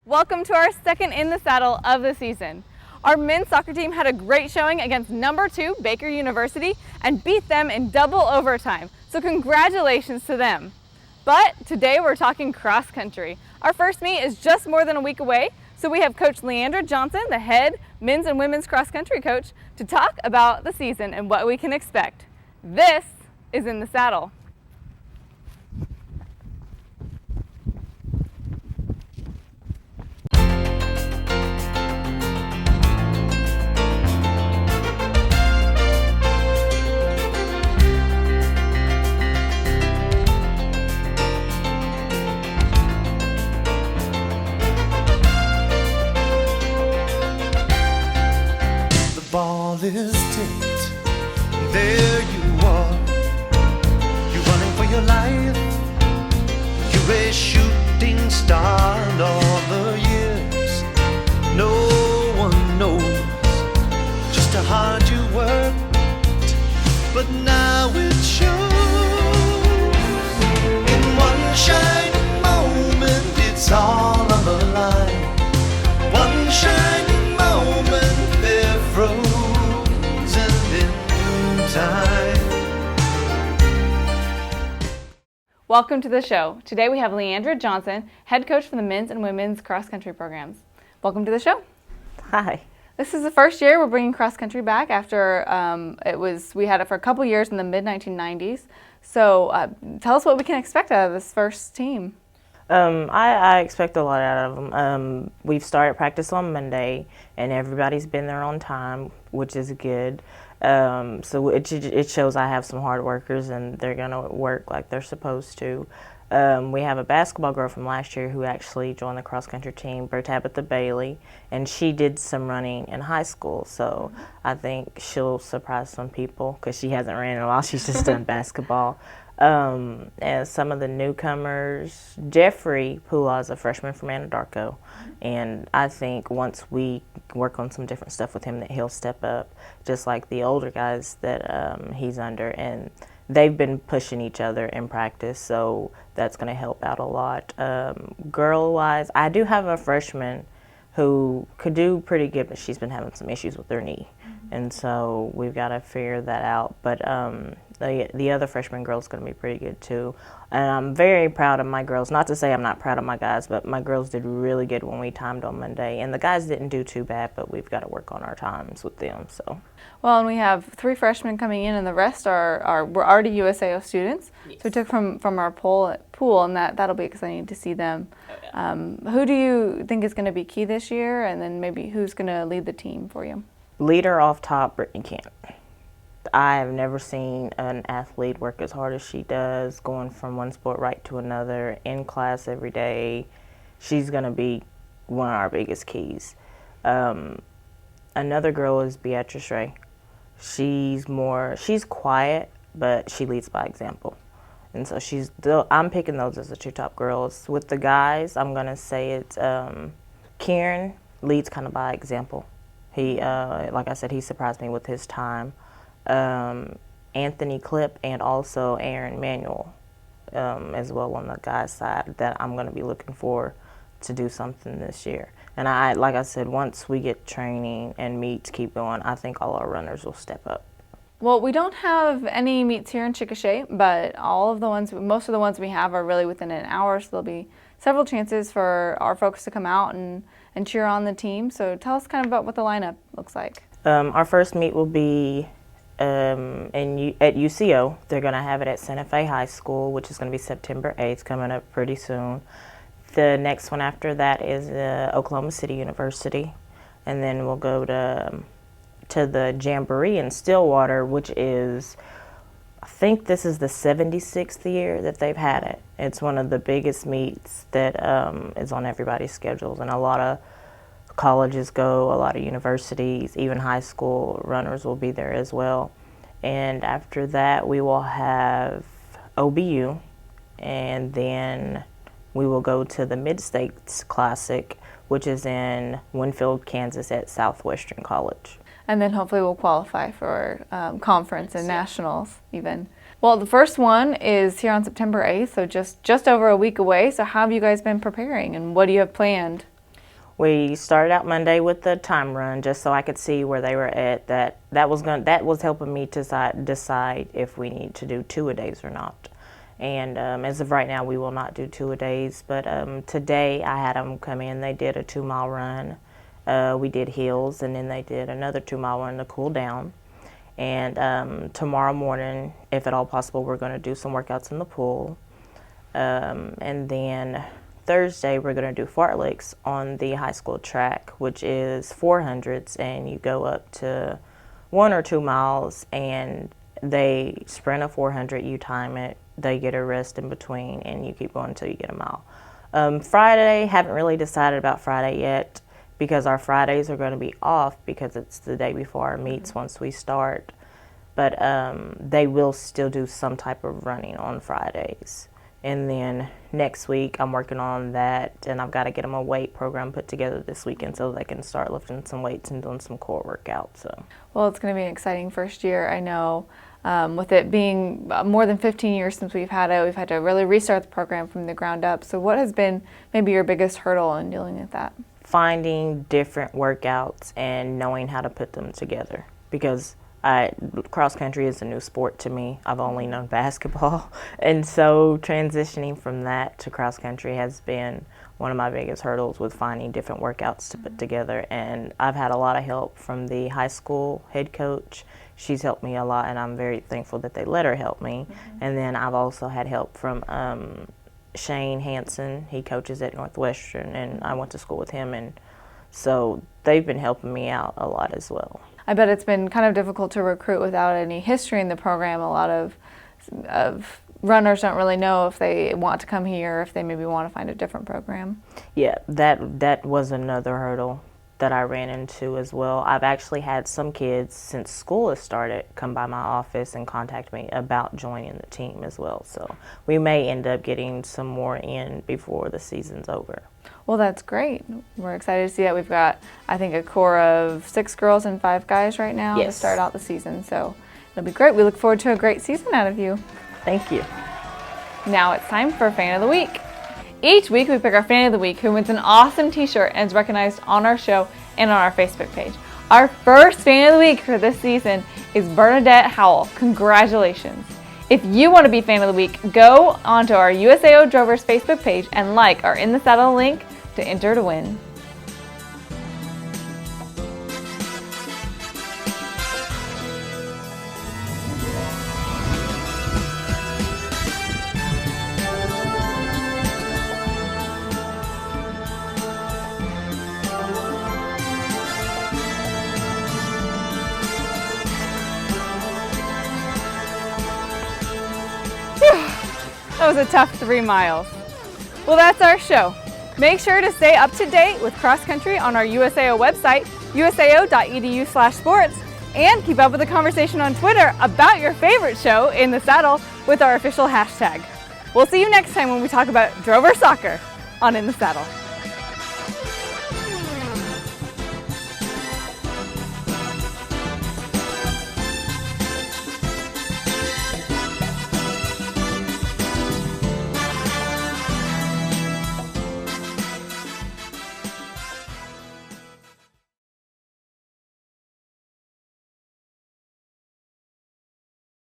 Welcome to our second in the saddle of the season. Our men's soccer team had a great showing against number 2 Baker University and beat them in double overtime, so congratulations to them. But today we're talking cross country. Our first meet is just more than a week away, so we have Coach Leandra Johnson, the head men's and women's cross country coach, to talk about the season and what we can expect. This is In the Saddle. Ball is tipped, there you are. You're running for your life. You're a shooting star. And all the years, no one knows just how hard you worked, but now it shows. In one shining moment, it's all on the line. One shining moment, they're frozen in time. Welcome to the show. Today we have Leandra Johnson, head coach for the men's and women's cross country programs. Welcome to the show. Hi. This is the first year we're bringing cross country back after we had it for a couple years in the mid 1990s. So tell us what we can expect out of this first team. I expect a lot out of them. We've started practice on Monday, and everybody's been there on time, which is good. So it shows I have some hard workers, and they're going to work like they're supposed to. We have a basketball girl from last year who actually joined the cross-country team, Tabitha Bailey, and she did some running in high school. So I think she'll surprise some people because she hasn't ran in a while. She's just done basketball. And some of the newcomers, Jeffrey Pula is a freshman from Anadarko, and I think once we work on some different stuff with him that he'll step up, just like the older guys that he's under, and they've been pushing each other in practice, so that's going to help out a lot. Girl-wise, I do have a freshman who could do pretty good, but she's been having some issues with her knee, and so we've got to figure that out. But the other freshman girl is going to be pretty good too. And I'm very proud of my girls. Not to say I'm not proud of my guys, but my girls did really good when we timed on Monday. And the guys didn't do too bad, but we've got to work on our times with them. So. Well, and we have 3 freshmen coming in, and the rest we're already USAO students. Yes. So we took from our pool, and that'll be exciting to see them. Oh, yeah. Who do you think is going to be key this year, and then maybe who's going to lead the team for you? Leader off top, Brittany Camp. I have never seen an athlete work as hard as she does, going from one sport right to another, in class every day. She's going to be one of our biggest keys. Another girl is Beatrice Ray. She's quiet, but she leads by example. And so I'm picking those as the 2 top girls. With the guys, I'm going to say it's Kieran leads kind of by example. He, like I said, he surprised me with his time. Anthony Clip and also Aaron Manuel as well on the guys' side that I'm going to be looking for to do something this year. And like I said, once we get training and meets keep going, I think all our runners will step up. Well, we don't have any meets here in CHICKASHA, but most of the ones we have are really within an hour, so there'll be several chances for our folks to come out and cheer on the team. So tell us kind of about what the lineup looks like. Our first meet will be at USAO. They're going to have it at Santa Fe High School, which is going to be September 8th, coming up pretty soon. The next one after that is Oklahoma City University, and then we'll go to the Jamboree in Stillwater, which is, I think this is the 76th year that they've had it. It's one of the biggest meets that is on everybody's schedules, and a lot of colleges go, a lot of universities, even high school runners will be there as well. And after that, we will have OBU, and then we will go to the Mid-States Classic, which is in Winfield, Kansas at Southwestern College. And then hopefully we'll qualify for conference and nationals even. Well, the first one is here on September 8th, so just over a week away. So how have you guys been preparing, and what do you have planned? We started out Monday with the time run just so I could see where they were at. That was helping me to decide if we need to do 2-a-days or not. And as of right now, we will not do 2-a-days. But today I had them come in. They did a 2-mile run. We did hills, and then they did another 2-mile run to cool down. And tomorrow morning, if at all possible, we're going to do some workouts in the pool. And then Thursday, we're going to do fartleks on the high school track, which is 400s, and you go up to 1 or 2 miles, and they sprint a 400, you time it, they get a rest in between, and you keep going until you get a mile. Friday, haven't really decided about Friday yet, because our Fridays are going to be off because it's the day before our meets once we start. But they will still do some type of running on Fridays. And then next week, I'm working on that, and I've got to get them a weight program put together this weekend so they can start lifting some weights and doing some core workouts. So. Well, it's going to be an exciting first year. I know with it being more than 15 years since we've had it, we've had to really restart the program from the ground up. So what has been maybe your biggest hurdle in dealing with that? Finding different workouts and knowing how to put them together, because cross country is a new sport to me. I've only known basketball, and so transitioning from that to cross country has been one of my biggest hurdles with finding different workouts to put together. And I've had a lot of help from the high school head coach. She's helped me a lot, and I'm very thankful that they let her help me. And then I've also had help from Shane Hansen. He coaches at Northwestern, and I went to school with him, and so they've been helping me out a lot as well. I bet it's been kind of difficult to recruit without any history in the program. A lot of runners don't really know if they want to come here, if they maybe want to find a different program. Yeah, that was another hurdle that I ran into as well. I've actually had some kids since school has started come by my office and contact me about joining the team as well. So we may end up getting some more in before the season's over. Well, that's great. We're excited to see that. We've got, I think, a core of 6 girls and 5 guys right now to start out the season. So it'll be great. We look forward to a great season out of you. Thank you. Now it's time for Fan of the Week. Each week we pick our Fan of the Week who wins an awesome t-shirt and is recognized on our show and on our Facebook page. Our first Fan of the Week for this season is Bernadette Howell. Congratulations. If you want to be Fan of the Week, go onto our USAO Drovers Facebook page and like our In the Saddle link to enter to win. That was a tough 3 miles. Well, that's our show. Make sure to stay up to date with cross country on our USAO website, usao.edu/sports, and keep up with the conversation on Twitter about your favorite show, In the Saddle, with our official hashtag. We'll see you next time when we talk about Drover soccer on In the Saddle.